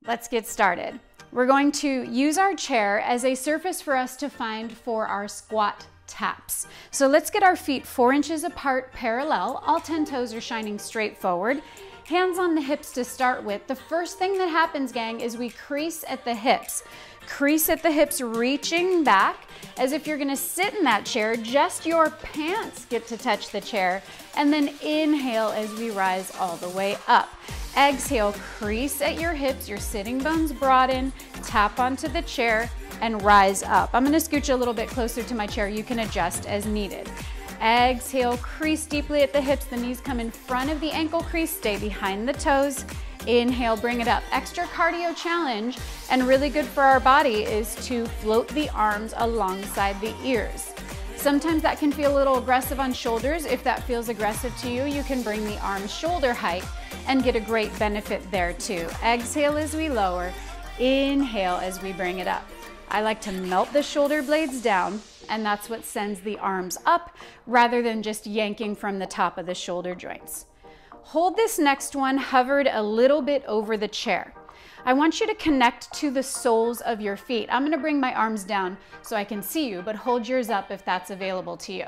Let's get started. We're going to use our chair as a surface for us to find for our squat taps. So let's get our feet 4 inches apart, parallel. All 10 toes are shining straight forward. Hands on the hips to start with. The first thing that happens, gang, is we crease at the hips. Crease at the hips, reaching back as if you're gonna sit in that chair. Just your pants get to touch the chair. And then inhale as we rise all the way up. Exhale, crease at your hips, your sitting bones broaden, tap onto the chair, and rise up. I'm gonna scooch a little bit closer to my chair. You can adjust as needed. Exhale, crease deeply at the hips, the knees come in front of the ankle crease, stay behind the toes. Inhale, bring it up. Extra cardio challenge, and really good for our body, is to float the arms alongside the ears. Sometimes that can feel a little aggressive on shoulders. If that feels aggressive to you, you can bring the arms shoulder height and get a great benefit there too. Exhale as we lower, inhale as we bring it up. I like to melt the shoulder blades down, and that's what sends the arms up rather than just yanking from the top of the shoulder joints. Hold this next one hovered a little bit over the chair. I want you to connect to the soles of your feet. I'm gonna bring my arms down so I can see you, but hold yours up if that's available to you.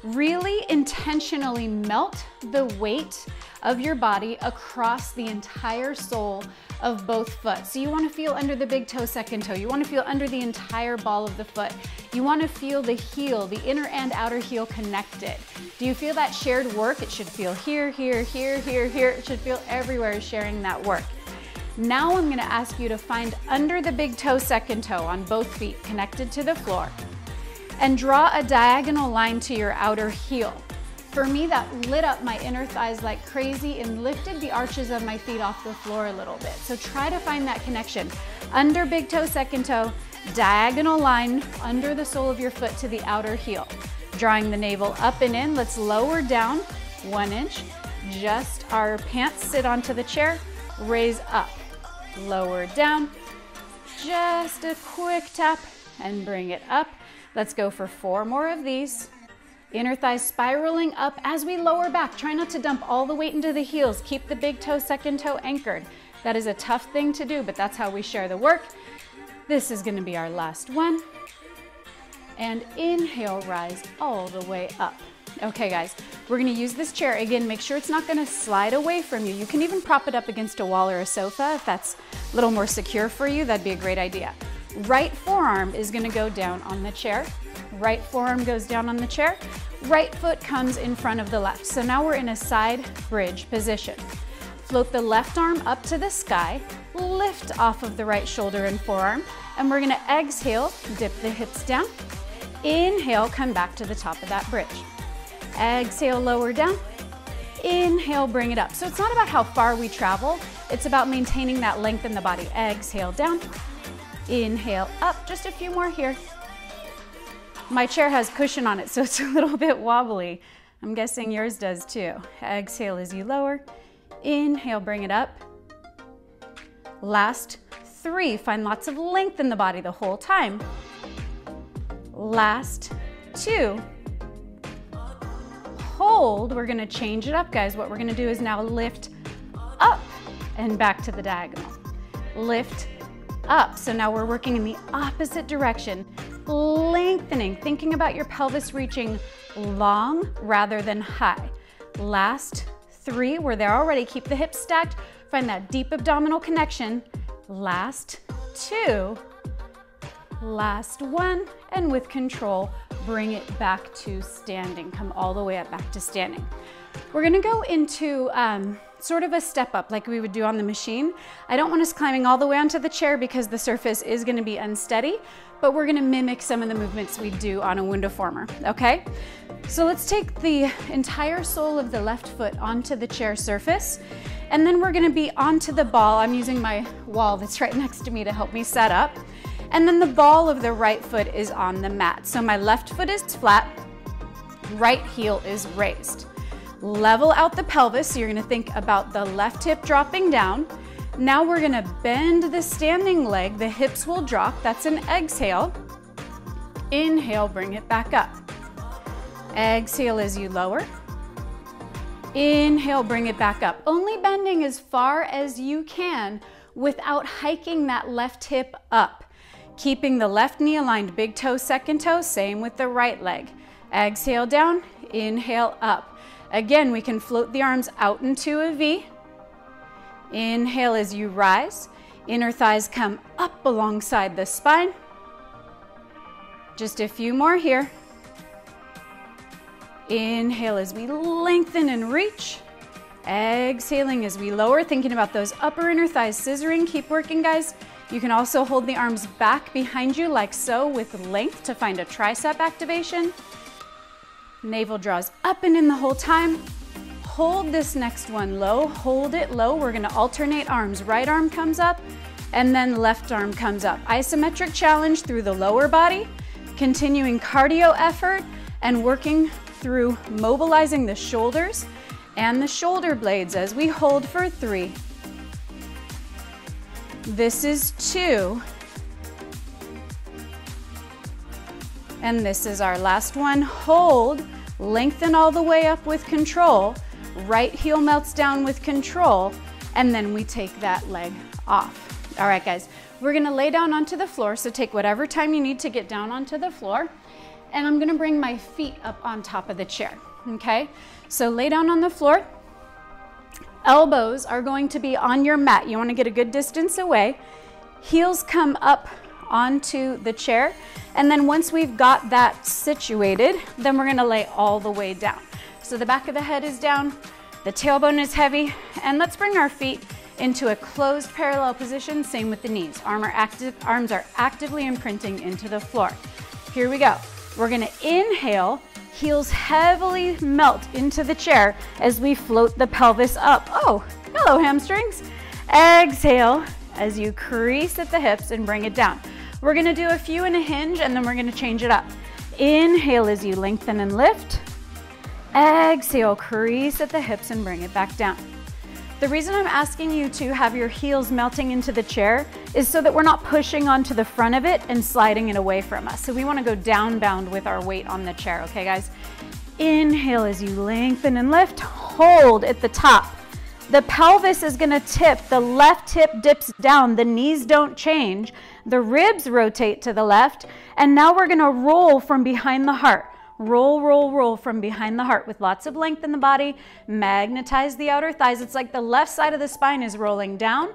Really intentionally melt the weight of your body across the entire sole of both foot. So you wanna feel under the big toe, second toe. You wanna feel under the entire ball of the foot. You wanna feel the heel, the inner and outer heel connected. Do you feel that shared work? It should feel here, here, here, here, here. It should feel everywhere sharing that work. Now I'm gonna ask you to find under the big toe, second toe on both feet connected to the floor, and draw a diagonal line to your outer heel. For me, that lit up my inner thighs like crazy and lifted the arches of my feet off the floor a little bit. So try to find that connection. Under big toe, second toe, diagonal line under the sole of your foot to the outer heel. Drawing the navel up and in, let's lower down 1 inch. Just our pants sit onto the chair, raise up, lower down, just a quick tap and bring it up. Let's go for 4 more of these. Inner thighs spiraling up as we lower back. Try not to dump all the weight into the heels. Keep the big toe, second toe anchored. That is a tough thing to do, but that's how we share the work. This is gonna be our last one. And inhale, rise all the way up. Okay guys, we're gonna use this chair. Again, make sure it's not gonna slide away from you. You can even prop it up against a wall or a sofa if that's a little more secure for you. That'd be a great idea. Right forearm is gonna go down on the chair. Right forearm goes down on the chair. Right foot comes in front of the left. So now we're in a side bridge position. Float the left arm up to the sky, lift off of the right shoulder and forearm, and we're gonna exhale, dip the hips down. Inhale, come back to the top of that bridge. Exhale, lower down. Inhale, bring it up. So it's not about how far we travel, it's about maintaining that length in the body. Exhale, down. Inhale, up. Just a few more here. My chair has cushion on it, so it's a little bit wobbly. I'm guessing yours does too. Exhale as you lower. Inhale, bring it up. Last 3. Find lots of length in the body the whole time. Last 2. Hold. We're gonna change it up, guys. What we're gonna do is now lift up and back to the diagonal. Lift up. So now we're working in the opposite direction. Lengthening, thinking about your pelvis reaching long rather than high. Last 3, we're there already. Keep the hips stacked. Find that deep abdominal connection. Last 2. Last 1, and with control, bring it back to standing. Come all the way up back to standing. We're gonna go into sort of a step up like we would do on the machine. I don't want us climbing all the way onto the chair because the surface is gonna be unsteady, but we're gonna mimic some of the movements we do on a WundaFormer, okay? So let's take the entire sole of the left foot onto the chair surface, and then we're gonna be onto the ball. I'm using my wall that's right next to me to help me set up. And then the ball of the right foot is on the mat. So my left foot is flat, right heel is raised. Level out the pelvis, so you're gonna think about the left hip dropping down. Now we're gonna bend the standing leg, the hips will drop, that's an exhale. Inhale, bring it back up. Exhale as you lower. Inhale, bring it back up. Only bending as far as you can without hiking that left hip up. Keeping the left knee aligned, big toe, second toe, same with the right leg. Exhale down, inhale up. Again, we can float the arms out into a V. Inhale as you rise. Inner thighs come up alongside the spine. Just a few more here. Inhale as we lengthen and reach. Exhaling as we lower, thinking about those upper inner thighs scissoring. Keep working, guys. You can also hold the arms back behind you like so with length to find a tricep activation. Navel draws up and in the whole time. Hold this next one low, hold it low. We're gonna alternate arms. Right arm comes up and then left arm comes up. Isometric challenge through the lower body, continuing cardio effort and working through mobilizing the shoulders and the shoulder blades as we hold for 3. This is 2. And this is our last one. Hold, lengthen all the way up with control. Right heel melts down with control. And then we take that leg off. All right, guys, we're gonna lay down onto the floor. So take whatever time you need to get down onto the floor. And I'm gonna bring my feet up on top of the chair, okay? So lay down on the floor. Elbows are going to be on your mat. You wanna get a good distance away. Heels come up onto the chair. And then once we've got that situated, then we're gonna lay all the way down. So the back of the head is down, the tailbone is heavy, and let's bring our feet into a closed parallel position, same with the knees. Arms are actively imprinting into the floor. Here we go. We're gonna inhale, heels heavily melt into the chair as we float the pelvis up. Oh, hello hamstrings. Exhale as you crease at the hips and bring it down. We're gonna do a few in a hinge and then we're gonna change it up. Inhale as you lengthen and lift. Exhale, crease at the hips and bring it back down. The reason I'm asking you to have your heels melting into the chair is so that we're not pushing onto the front of it and sliding it away from us. So we wanna go down bound with our weight on the chair, okay guys? Inhale as you lengthen and lift, hold at the top. The pelvis is gonna tip, the left hip dips down, the knees don't change, the ribs rotate to the left, and now we're gonna roll from behind the heart. Roll, roll, roll from behind the heart with lots of length in the body. Magnetize the outer thighs. It's like the left side of the spine is rolling down.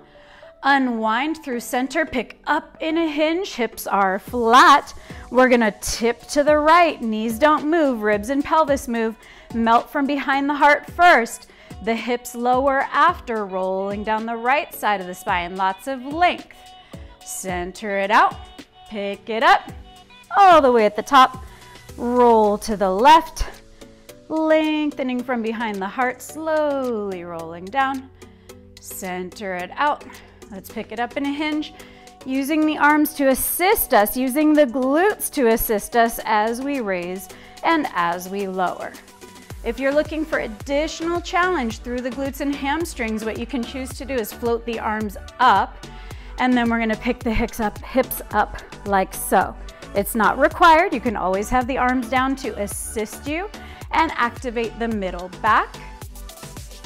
Unwind through center, pick up in a hinge. Hips are flat. We're gonna tip to the right. Knees don't move, ribs and pelvis move. Melt from behind the heart first. The hips lower after, rolling down the right side of the spine. Lots of length. Center it out, pick it up, all the way at the top. Roll to the left, lengthening from behind the heart, slowly rolling down. Center it out. Let's pick it up in a hinge, using the arms to assist us, using the glutes to assist us as we raise and as we lower. If you're looking for additional challenge through the glutes and hamstrings, what you can choose to do is float the arms up, and then we're gonna pick the hips up like so. It's not required. You can always have the arms down to assist you and activate the middle back.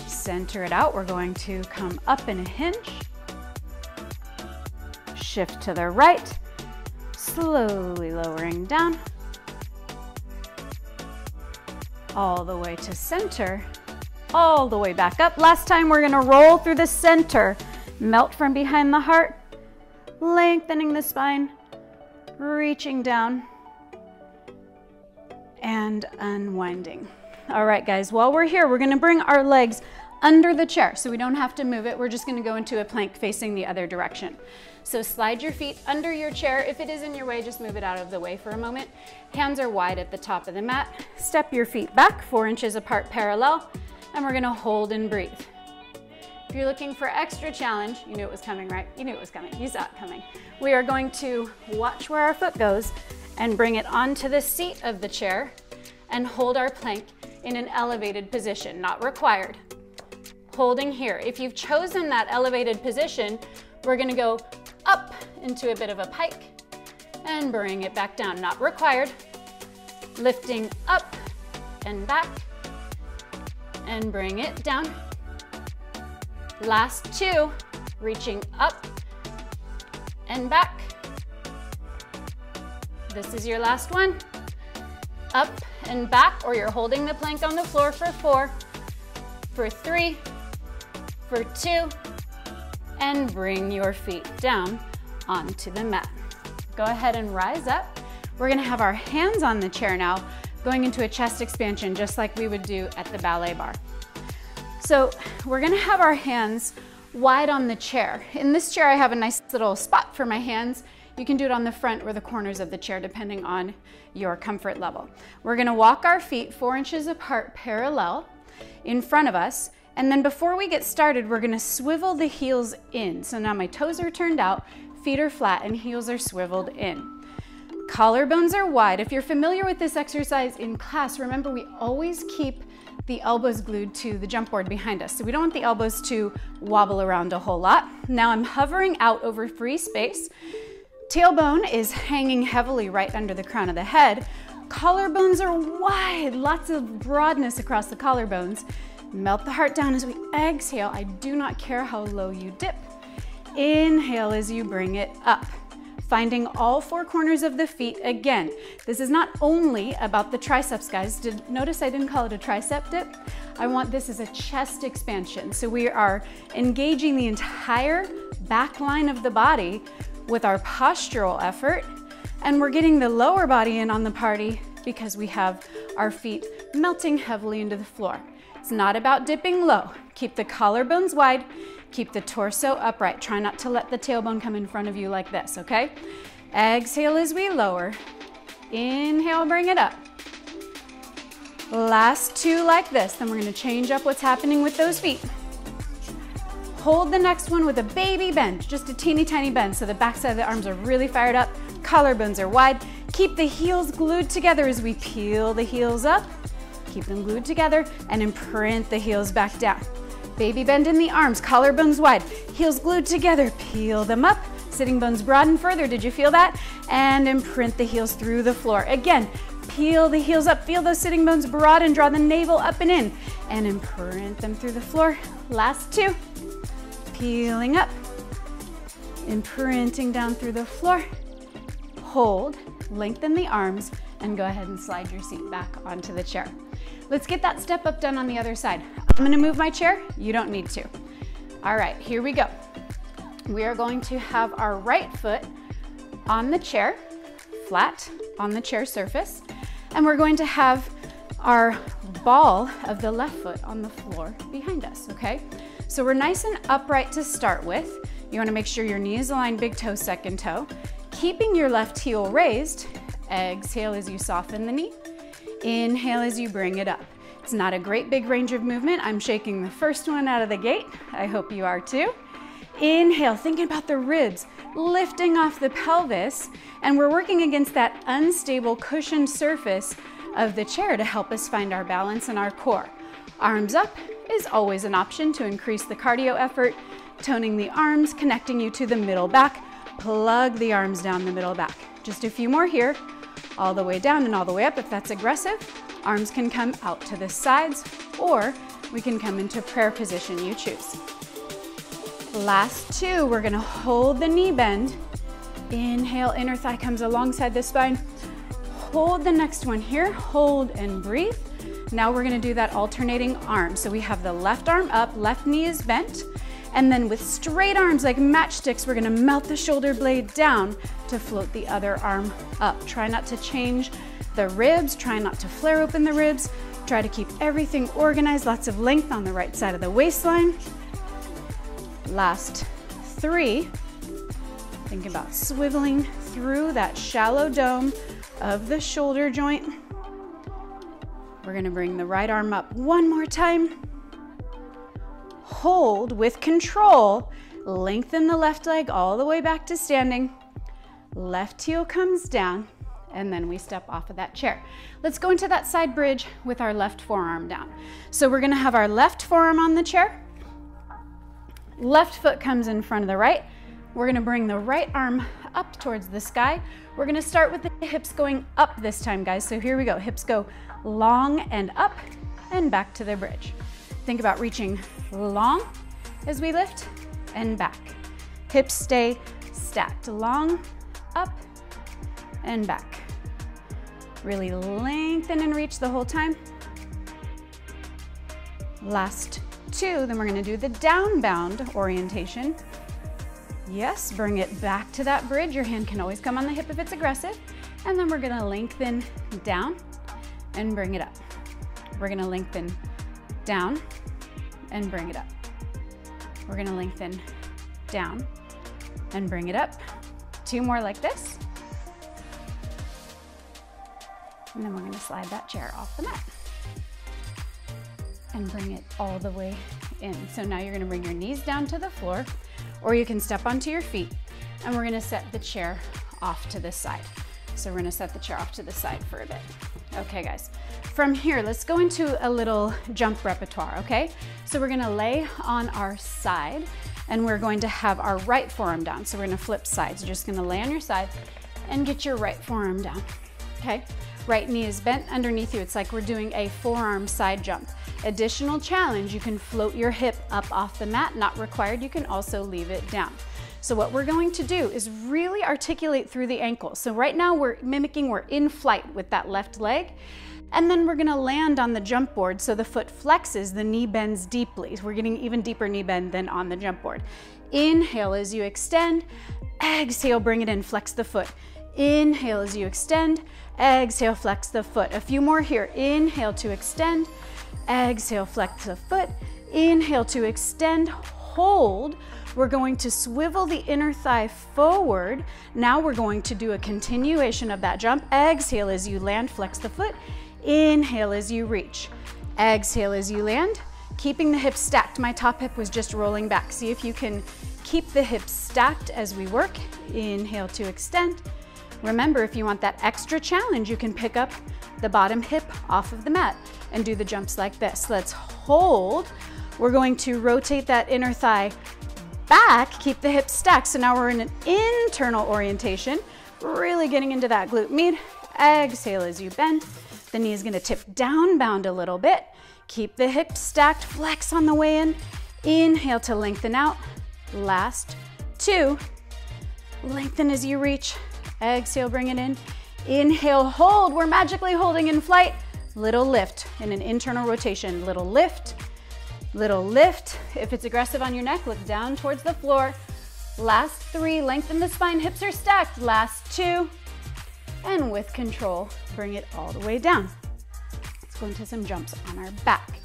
Center it out. We're going to come up in a hinge. Shift to the right, slowly lowering down. All the way to center, all the way back up. Last time we're gonna roll through the center, melt from behind the heart, lengthening the spine, reaching down and unwinding. All right, guys, while we're here, we're gonna bring our legs under the chair so we don't have to move it. We're just gonna go into a plank facing the other direction. So slide your feet under your chair. If it is in your way, just move it out of the way for a moment. Hands are wide at the top of the mat. Step your feet back 4 inches apart parallel, and we're gonna hold and breathe. If you're looking for extra challenge, you knew it was coming, right? You knew it was coming, you saw it coming. We are going to watch where our foot goes and bring it onto the seat of the chair and hold our plank in an elevated position, not required. Holding here. If you've chosen that elevated position, we're gonna go up into a bit of a pike and bring it back down, not required. Lifting up and back and bring it down. Last 2, reaching up and back. This is your last one. Up and back, or you're holding the plank on the floor for 4, for 3, for 2, and bring your feet down onto the mat. Go ahead and rise up. We're gonna have our hands on the chair now, going into a chest expansion just like we would do at the ballet bar. So we're gonna have our hands wide on the chair. In this chair, I have a nice little spot for my hands. You can do it on the front or the corners of the chair, depending on your comfort level. We're gonna walk our feet 4 inches apart, parallel, in front of us. And then before we get started, we're gonna swivel the heels in. So now my toes are turned out, feet are flat, and heels are swiveled in. Collarbones are wide. If you're familiar with this exercise in class, remember we always keep the elbows glued to the jump board behind us. So we don't want the elbows to wobble around a whole lot. Now I'm hovering out over free space. Tailbone is hanging heavily right under the crown of the head. Collarbones are wide, lots of broadness across the collarbones. Melt the heart down as we exhale. I do not care how low you dip. Inhale as you bring it up. Finding all 4 corners of the feet again. This is not only about the triceps, guys. Notice I didn't call it a tricep dip. I want this as a chest expansion. So we are engaging the entire back line of the body with our postural effort, and we're getting the lower body in on the party because we have our feet melting heavily into the floor. It's not about dipping low. Keep the collarbones wide, keep the torso upright. Try not to let the tailbone come in front of you like this, okay? Exhale as we lower. Inhale, bring it up. Last 2 like this, then we're gonna change up what's happening with those feet. Hold the next one with a baby bend, just a teeny tiny bend so the backside of the arms are really fired up, collarbones are wide. Keep the heels glued together as we peel the heels up. Keep them glued together and imprint the heels back down. Baby bend in the arms, collarbones wide, heels glued together, peel them up. Sitting bones broaden further, did you feel that? And imprint the heels through the floor. Again, peel the heels up, feel those sitting bones broaden, draw the navel up and in, and imprint them through the floor. Last 2. Peeling up, imprinting down through the floor. Hold, lengthen the arms, and go ahead and slide your seat back onto the chair. Let's get that step up done on the other side. I'm gonna move my chair, you don't need to. All right, here we go. We are going to have our right foot on the chair, flat on the chair surface, and we're going to have our ball of the left foot on the floor behind us, okay? So we're nice and upright to start with. You wanna make sure your knee is aligned, big toe, second toe. Keeping your left heel raised, exhale as you soften the knee. Inhale as you bring it up. It's not a great big range of movement. I'm shaking the first one out of the gate. I hope you are too. Inhale, thinking about the ribs, lifting off the pelvis, and we're working against that unstable cushioned surface of the chair to help us find our balance and our core. Arms up is always an option to increase the cardio effort, toning the arms, connecting you to the middle back. Plug the arms down the middle back. Just a few more here, all the way down and all the way up if that's aggressive. Arms can come out to the sides, or we can come into prayer position, you choose. Last 2, we're gonna hold the knee bend. Inhale, inner thigh comes alongside the spine. Hold the next one here, hold and breathe. Now we're gonna do that alternating arm. So we have the left arm up, left knee is bent, and then with straight arms like matchsticks, we're gonna melt the shoulder blade down to float the other arm up. Try not to change the ribs, try not to flare open the ribs, try to keep everything organized, lots of length on the right side of the waistline. Last 3, think about swiveling through that shallow dome of the shoulder joint. We're gonna bring the right arm up one more time. Hold with control, lengthen the left leg all the way back to standing. Left heel comes down, and then we step off of that chair. Let's go into that side bridge with our left forearm down. So we're gonna have our left forearm on the chair. Left foot comes in front of the right. We're gonna bring the right arm up towards the sky. We're gonna start with the hips going up this time, guys. So here we go, hips go long and up and back to the bridge. Think about reaching long as we lift and back. Hips stay stacked, long, up, and back. Really lengthen and reach the whole time. Last two, then we're gonna do the down bound orientation. Yes, bring it back to that bridge. Your hand can always come on the hip if it's aggressive. And then we're gonna lengthen down and bring it up. We're gonna lengthen down and bring it up. We're gonna lengthen down and bring it up. Two more like this. And then we're gonna slide that chair off the mat and bring it all the way in. So now you're gonna bring your knees down to the floor, or you can step onto your feet, and we're gonna set the chair off to this side. So we're gonna set the chair off to the side for a bit. Okay, guys. From here, let's go into a little jump repertoire, okay? So we're gonna lay on our side, and we're going to have our right forearm down. So we're gonna flip sides. You're just gonna lay on your side and get your right forearm down, okay? Right knee is bent underneath you. It's like we're doing a forearm side jump. Additional challenge, you can float your hip up off the mat, not required. You can also leave it down. So what we're going to do is really articulate through the ankles. So right now we're in flight with that left leg. And then we're gonna land on the jump board so the foot flexes, the knee bends deeply. We're getting even deeper knee bend than on the jump board. Inhale as you extend, exhale, bring it in, flex the foot. Inhale as you extend, exhale, flex the foot. A few more here. Inhale to extend, exhale, flex the foot. Inhale to extend, hold. We're going to swivel the inner thigh forward. Now we're going to do a continuation of that jump. Exhale as you land, flex the foot. Inhale as you reach. Exhale as you land, keeping the hips stacked. My top hip was just rolling back. See if you can keep the hips stacked as we work. Inhale to extend. Remember, if you want that extra challenge, you can pick up the bottom hip off of the mat and do the jumps like this. Let's hold. We're going to rotate that inner thigh back, keep the hips stacked. So now we're in an internal orientation, really getting into that glute med. Exhale as you bend. The knee is gonna tip down, bound a little bit. Keep the hips stacked, flex on the way in. Inhale to lengthen out. Last two. Lengthen as you reach. Exhale, bring it in. Inhale, hold. We're magically holding in flight. Little lift in an internal rotation. Little lift, little lift. If it's aggressive on your neck, look down towards the floor. Last three, lengthen the spine, hips are stacked. Last two, and with control, bring it all the way down. Let's go into some jumps on our back.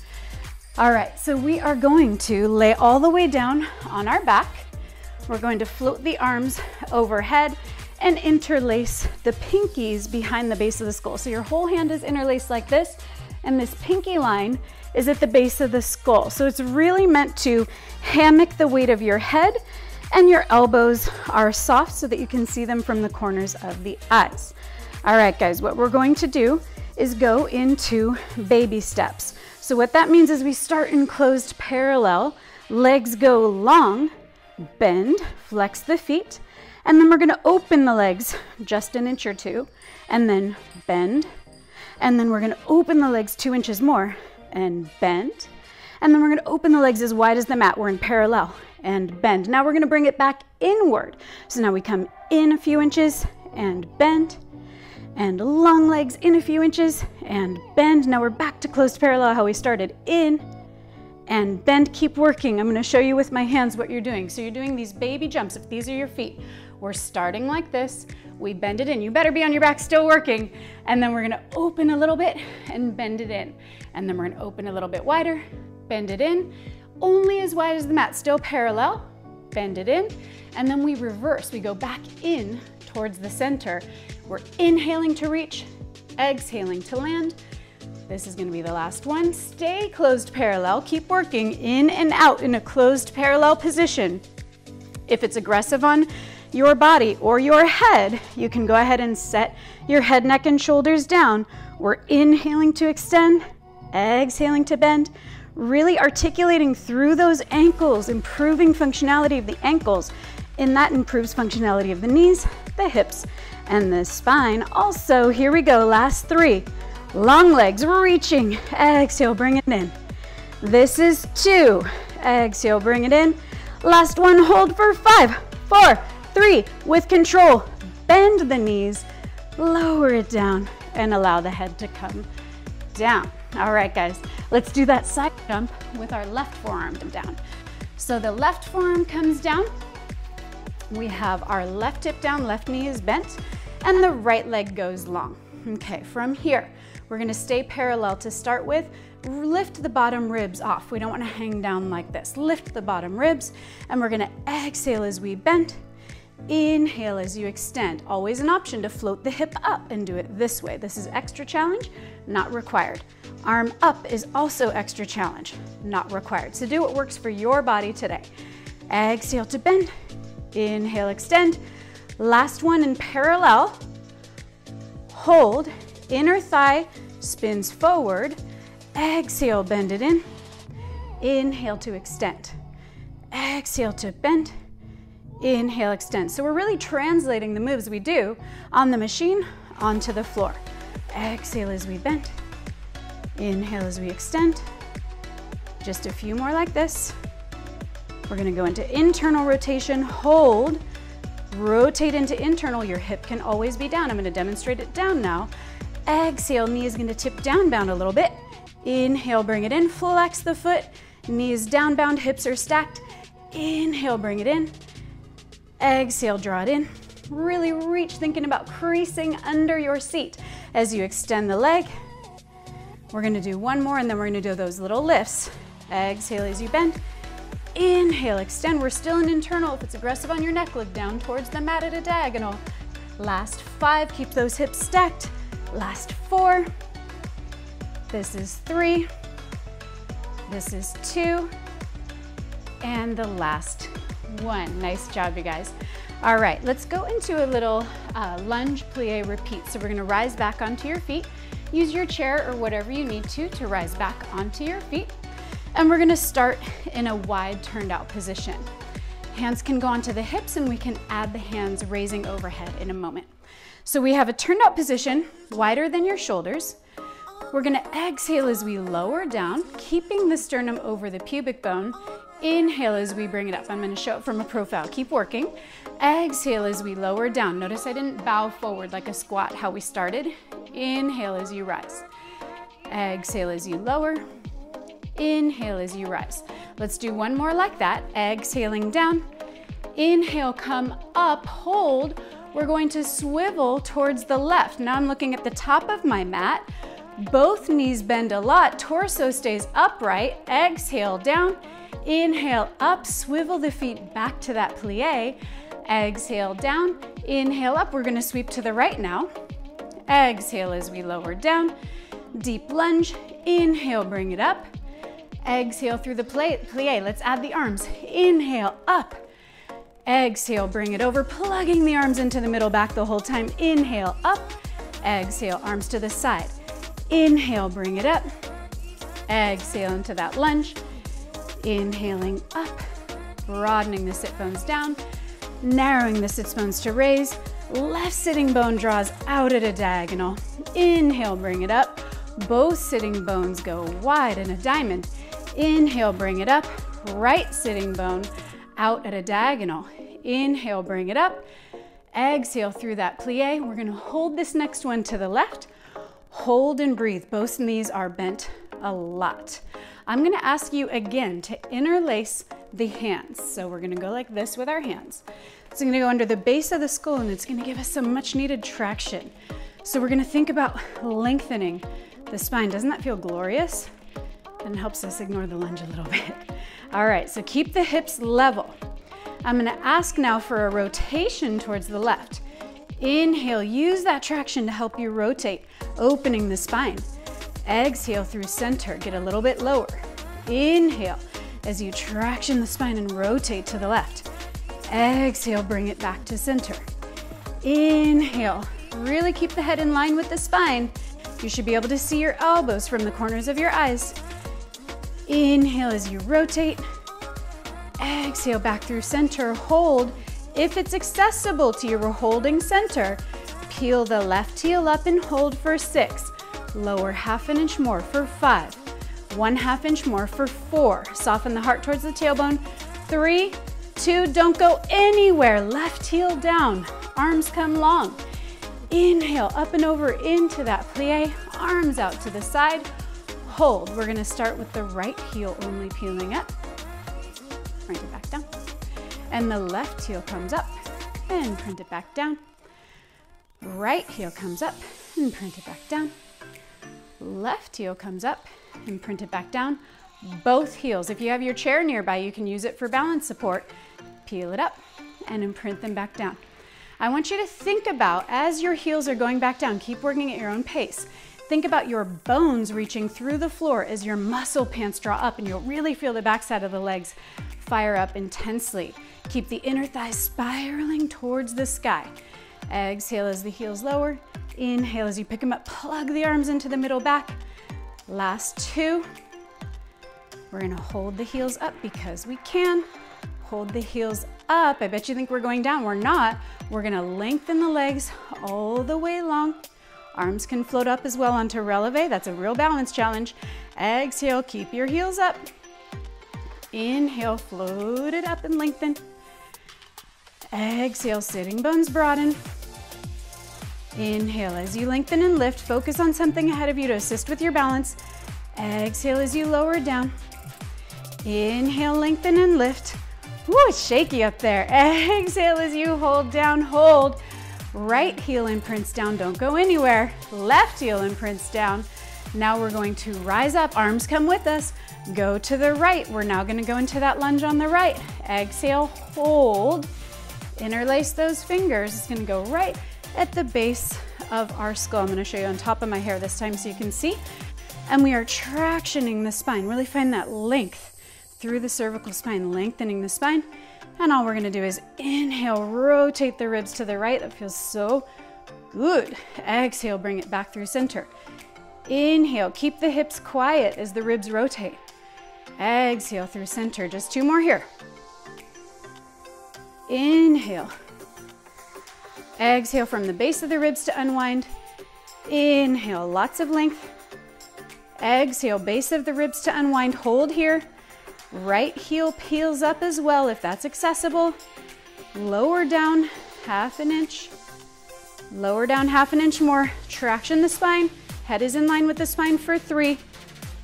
All right, so we are going to lay all the way down on our back. We're going to float the arms overhead and interlace the pinkies behind the base of the skull. So your whole hand is interlaced like this, and this pinky line is at the base of the skull. So it's really meant to hammock the weight of your head, and your elbows are soft so that you can see them from the corners of the eyes. All right, guys, what we're going to do is go into baby steps. So what that means is we start in closed parallel, legs go long, bend, flex the feet, and then we're gonna open the legs just an inch or two, and then bend, and then we're gonna open the legs 2 inches more, and bend, and then we're gonna open the legs as wide as the mat. We're in parallel, and bend. Now we're gonna bring it back inward. So now we come in a few inches, and bend, and long legs in a few inches, and bend. Now we're back to closed parallel, how we started, in, and bend. Keep working. I'm gonna show you with my hands what you're doing. So you're doing these baby jumps. If these are your feet, we're starting like this. We bend it in. You better be on your back still working. And then we're gonna open a little bit and bend it in. And then we're gonna open a little bit wider, bend it in, only as wide as the mat, still parallel, bend it in. And then we reverse. We go back in towards the center. We're inhaling to reach, exhaling to land. This is gonna be the last one. Stay closed parallel. Keep working in and out in a closed parallel position. If it's aggressive on your body or your head, you can go ahead and set your head, neck, and shoulders down. We're inhaling to extend, exhaling to bend, really articulating through those ankles, improving functionality of the ankles, and that improves functionality of the knees, the hips, and the spine. Also, here we go, last three. Long legs, reaching, exhale, bring it in. This is two, exhale, bring it in. Last one, hold for 5, 4, 3, with control. Bend the knees, lower it down, and allow the head to come down. All right, guys, let's do that side jump with our left forearm down. So the left forearm comes down. We have our left hip down, left knee is bent, and the right leg goes long. Okay, from here, we're gonna stay parallel to start with. Lift the bottom ribs off. We don't wanna hang down like this. Lift the bottom ribs, and we're gonna exhale as we bend. Inhale as you extend. Always an option to float the hip up and do it this way. This is extra challenge, not required. Arm up is also extra challenge, not required. So do what works for your body today. Exhale to bend. Inhale, extend. Last one in parallel. Hold, inner thigh spins forward. Exhale, bend it in. Inhale to extend. Exhale to bend. Inhale, extend. So we're really translating the moves we do on the machine onto the floor. Exhale as we bend. Inhale as we extend. Just a few more like this. We're gonna go into internal rotation, hold, rotate into internal. Your hip can always be down. I'm gonna demonstrate it down now. Exhale, knee is gonna tip down, bound a little bit. Inhale, bring it in, flex the foot. Knees down, bound, hips are stacked. Inhale, bring it in. Exhale, draw it in. Really reach, thinking about creasing under your seat as you extend the leg. We're gonna do one more and then we're gonna do those little lifts. Exhale as you bend. Inhale, extend. We're still in internal. If it's aggressive on your neck, look down towards the mat at a diagonal. Last 5, keep those hips stacked. Last 4. This is 3. This is 2. And the last 1. Nice job, you guys. All right, let's go into a little lunge, plie, repeat. So we're gonna rise back onto your feet. Use your chair or whatever you need to rise back onto your feet. And we're gonna start in a wide turned out position. Hands can go onto the hips and we can add the hands raising overhead in a moment. So we have a turned out position, wider than your shoulders. We're gonna exhale as we lower down, keeping the sternum over the pubic bone. Inhale as we bring it up. I'm gonna show it from a profile. Keep working. Exhale as we lower down. Notice I didn't bow forward like a squat, how we started. Inhale as you rise. Exhale as you lower. Inhale as you rise. Let's do one more like that. Exhaling down. Inhale, come up, hold. We're going to swivel towards the left. Now I'm looking at the top of my mat. Both knees bend a lot. Torso stays upright. Exhale down. Inhale up, swivel the feet back to that plie. Exhale down. Inhale up. We're going to sweep to the right now. Exhale as we lower down. Deep lunge. Inhale, bring it up. Exhale through the plie. Let's add the arms. Inhale, up. Exhale, bring it over, plugging the arms into the middle back the whole time. Inhale, up. Exhale, arms to the side. Inhale, bring it up. Exhale into that lunge. Inhaling up, broadening the sit bones down, narrowing the sit bones to raise. Left sitting bone draws out at a diagonal. Inhale, bring it up. Both sitting bones go wide in a diamond. Inhale, bring it up. Right sitting bone out at a diagonal. Inhale, bring it up. Exhale through that plie. We're gonna hold this next one to the left. Hold and breathe. Both knees are bent a lot. I'm gonna ask you again to interlace the hands. So we're gonna go like this with our hands. It's gonna go under the base of the skull and it's gonna give us some much needed traction. So we're gonna think about lengthening the spine. Doesn't that feel glorious? And helps us ignore the lunge a little bit. All right, so keep the hips level. I'm gonna ask now for a rotation towards the left. Inhale, use that traction to help you rotate, opening the spine. Exhale through center, get a little bit lower. Inhale, as you traction the spine and rotate to the left. Exhale, bring it back to center. Inhale, really keep the head in line with the spine. You should be able to see your elbows from the corners of your eyes. Inhale as you rotate. Exhale back through center, hold. If it's accessible to you, we're holding center. Peel the left heel up and hold for 6. Lower half an inch more for 5. 1/2 inch more for 4. Soften the heart towards the tailbone. 3, 2, don't go anywhere. Left heel down, arms come long. Inhale, up and over into that plie, arms out to the side. Hold. We're gonna start with the right heel only peeling up. Print it back down. And the left heel comes up and print it back down. Right heel comes up and print it back down. Left heel comes up and print it back down. Both heels, if you have your chair nearby, you can use it for balance support. Peel it up and imprint them back down. I want you to think about, as your heels are going back down, keep working at your own pace. Think about your bones reaching through the floor as your muscle pants draw up, and you'll really feel the backside of the legs fire up intensely. Keep the inner thighs spiraling towards the sky. Exhale as the heels lower. Inhale as you pick them up. Plug the arms into the middle back. Last 2. We're gonna hold the heels up because we can. Hold the heels up. I bet you think we're going down. We're not. We're gonna lengthen the legs all the way long. Arms can float up as well onto releve. That's a real balance challenge. Exhale, keep your heels up. Inhale, float it up and lengthen. Exhale, sitting bones broaden. Inhale as you lengthen and lift. Focus on something ahead of you to assist with your balance. Exhale as you lower down. Inhale, lengthen and lift. Woo, it's shaky up there. Exhale as you hold down, hold. Right heel imprints down, don't go anywhere. Left heel imprints down. Now we're going to rise up, arms come with us. Go to the right. We're now gonna go into that lunge on the right. Exhale, hold. Interlace those fingers. It's gonna go right at the base of our skull. I'm gonna show you on top of my hair this time so you can see. And we are tractioning the spine. Really find that length through the cervical spine, lengthening the spine. And all we're gonna do is inhale, rotate the ribs to the right. That feels so good. Exhale, bring it back through center. Inhale, keep the hips quiet as the ribs rotate. Exhale through center, just 2 more here. Inhale. Exhale from the base of the ribs to unwind. Inhale, lots of length. Exhale, base of the ribs to unwind, hold here. Right heel peels up as well if that's accessible. Lower down 1/2 inch. Lower down 1/2 inch more. Traction the spine. Head is in line with the spine for 3.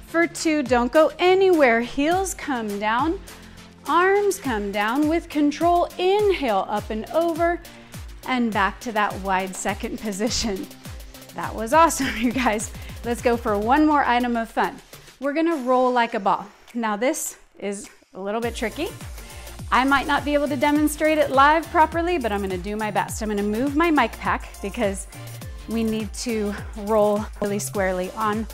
For 2, don't go anywhere. Heels come down. Arms come down with control. Inhale, up and over. And back to that wide second position. That was awesome, you guys. Let's go for one more item of fun. We're gonna roll like a ball. Now this is a little bit tricky. I might not be able to demonstrate it live properly, but I'm gonna do my best. I'm gonna move my mic pack because we need to roll really squarely on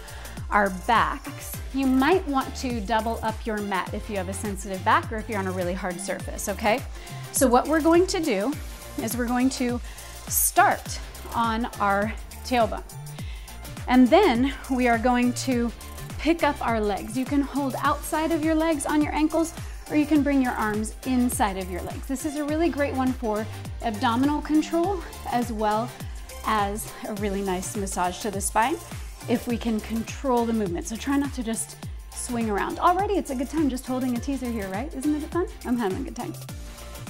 our backs. You might want to double up your mat if you have a sensitive back or if you're on a really hard surface, okay? So what we're going to do is we're going to start on our tailbone. And then we are going to pick up our legs. You can hold outside of your legs on your ankles, or you can bring your arms inside of your legs. This is a really great one for abdominal control, as well as a really nice massage to the spine if we can control the movement. So try not to just swing around. Already it's a good time just holding a teaser here, right? Isn't it fun? I'm having a good time.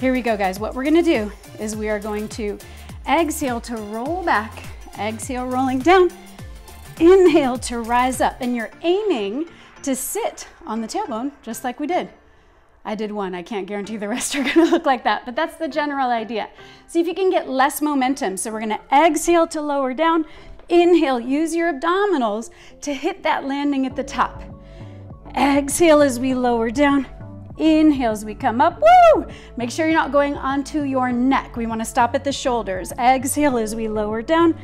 Here we go, guys. What we're gonna do is we are going to exhale to roll back, exhale rolling down, inhale to rise up, and you're aiming to sit on the tailbone just like we did. I did one. I can't guarantee the rest are gonna look like that, but that's the general idea. See if you can get less momentum. So we're gonna exhale to lower down, inhale, use your abdominals to hit that landing at the top. Exhale as we lower down, inhale as we come up, woo! Make sure you're not going onto your neck. We wanna stop at the shoulders. Exhale as we lower down,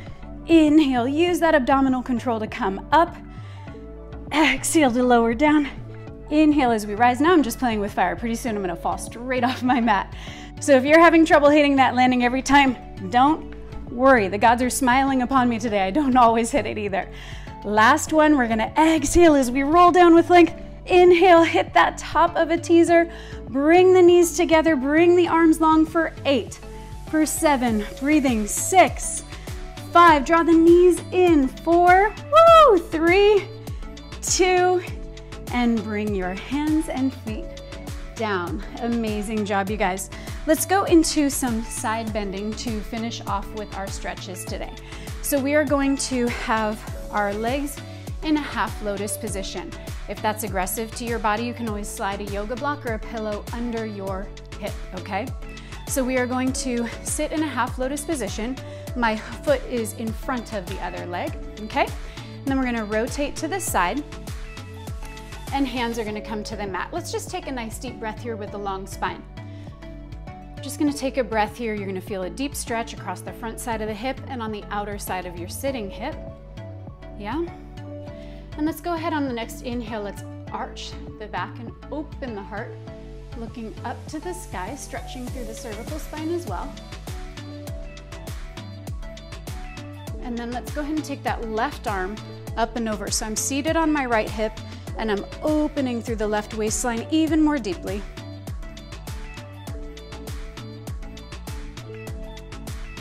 inhale, use that abdominal control to come up. Exhale to lower down. Inhale as we rise. Now I'm just playing with fire. Pretty soon I'm gonna fall straight off my mat. So if you're having trouble hitting that landing every time, don't worry. The gods are smiling upon me today. I don't always hit it either. Last one, we're gonna exhale as we roll down with length. Inhale, hit that top of a teaser. Bring the knees together, bring the arms long for 8, for 7, breathing, 6, 5, draw the knees in, 4, woo, 3, 2, and bring your hands and feet down. Amazing job, you guys. Let's go into some side bending to finish off with our stretches today. So we are going to have our legs in a half lotus position. If that's aggressive to your body, you can always slide a yoga block or a pillow under your hip, okay? So we are going to sit in a half lotus position. My foot is in front of the other leg, okay? And then we're gonna rotate to the side and hands are gonna come to the mat. Let's just take a nice deep breath here with the long spine. Just gonna take a breath here. You're gonna feel a deep stretch across the front side of the hip and on the outer side of your sitting hip. Yeah? And let's go ahead on the next inhale. Let's arch the back and open the heart, looking up to the sky, stretching through the cervical spine as well. And then let's go ahead and take that left arm up and over. So I'm seated on my right hip and I'm opening through the left waistline even more deeply.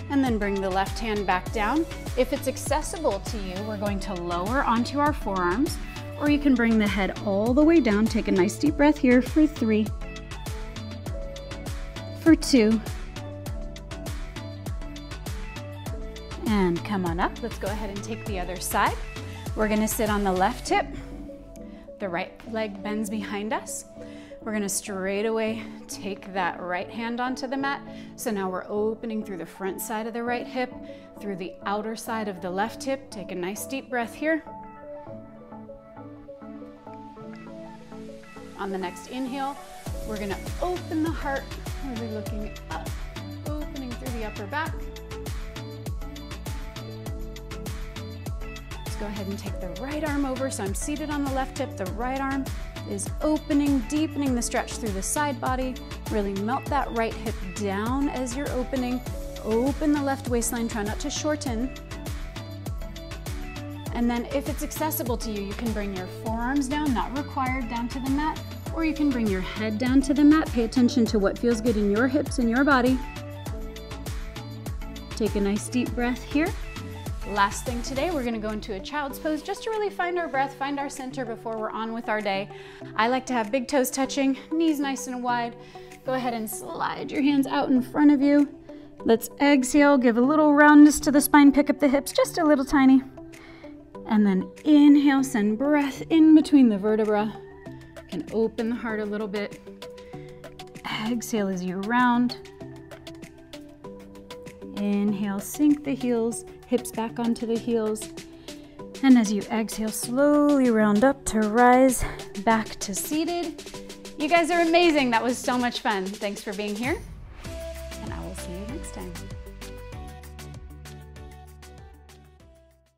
And then bring the left hand back down. If it's accessible to you, we're going to lower onto our forearms, or you can bring the head all the way down. Take a nice deep breath here for 3, for 2, and come on up. Let's go ahead and take the other side. We're gonna sit on the left hip. The right leg bends behind us. We're gonna straight away take that right hand onto the mat. So now we're opening through the front side of the right hip, through the outer side of the left hip. Take a nice deep breath here. On the next inhale, we're gonna open the heart, really looking up, opening through the upper back. Let's go ahead and take the right arm over. So I'm seated on the left hip, the right arm is opening, deepening the stretch through the side body. Really melt that right hip down as you're opening. Open the left waistline, try not to shorten. And then if it's accessible to you, you can bring your forearms down, not required, down to the mat, or you can bring your head down to the mat. Pay attention to what feels good in your hips and your body. Take a nice deep breath here. Last thing today, we're gonna go into a child's pose just to really find our breath, find our center before we're on with our day. I like to have big toes touching, knees nice and wide. Go ahead and slide your hands out in front of you. Let's exhale, give a little roundness to the spine, pick up the hips just a little tiny. And then inhale, send breath in between the vertebra. You can open the heart a little bit. Exhale as you round. Inhale, sink the heels, hips back onto the heels. And as you exhale, slowly round up to rise back to seated. You guys are amazing. That was so much fun. Thanks for being here.